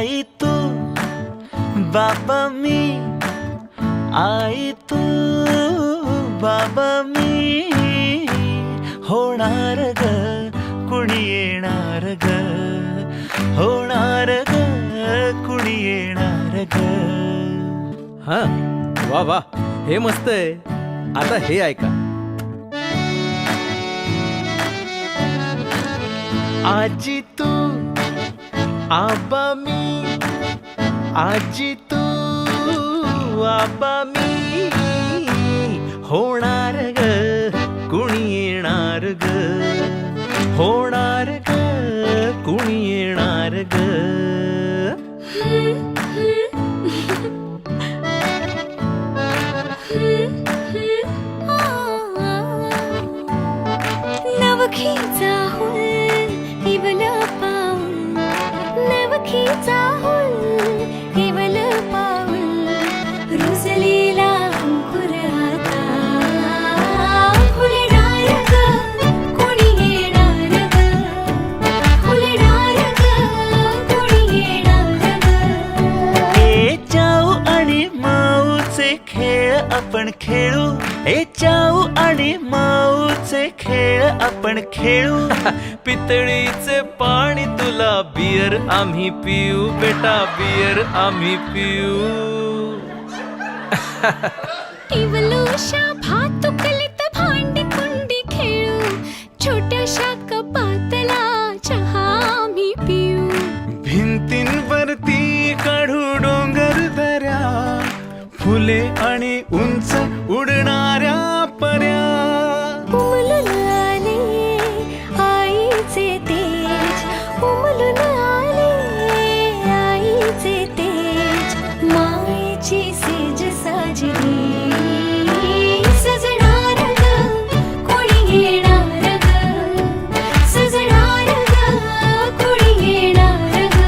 आई तू बाबा मी, आई तू बाबा मी, होणार ग कुणी येणार ग, होणार ग कुणी येणार ग. हा वा वा, हे मस्त आहे. आता हे ऐका. आजी तू आबा मी, आजी तू आबा मी, होणार ग कुणी येणार ग, होणार ग कुणी येणार ग. नवखीचा हुल केवल पाऊल, नवखीचा हुल केवल पाऊल, रुजलेला अंकुर आता फुलणार ग कोणी येणार ग, फुलणार ग कोणी येणार ग. ए चाऊ आणि माऊचे खेळ आपण खेळू, ए चाऊ आणि माऊचे खेळ आपण खेळू. पितळीचे पाणी तुला, बियर आम्ही पिऊ बेटा, बियर आम्ही पिऊ. टिवलोशा भातुकलीत भांडी कुंडी खेळू, छोट्याशा कपातला चहा आम्ही पिऊ. भिंतींवरती काढू डोंगर दऱ्या, फुले आणि उंच उडणाऱ्या पर्या. उमलून आले आईचे तेज, उमलून आले आईचे तेज, मायेची सेज साजली सजणार ग कोणी येणार ग, सजणार ग कोणी येणार ग.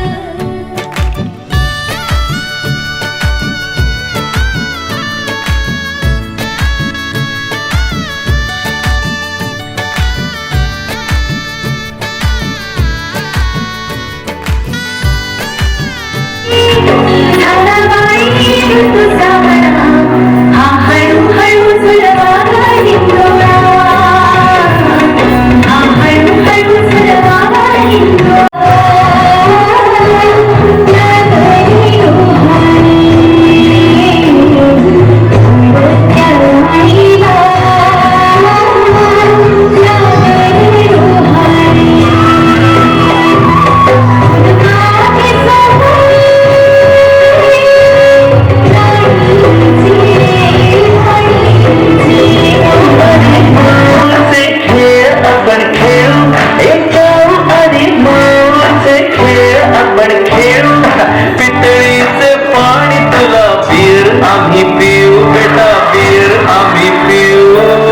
पितळीचे पाणी तुला, बियर आम्ही पिऊ बेटा, बियर आम्ही पिऊ.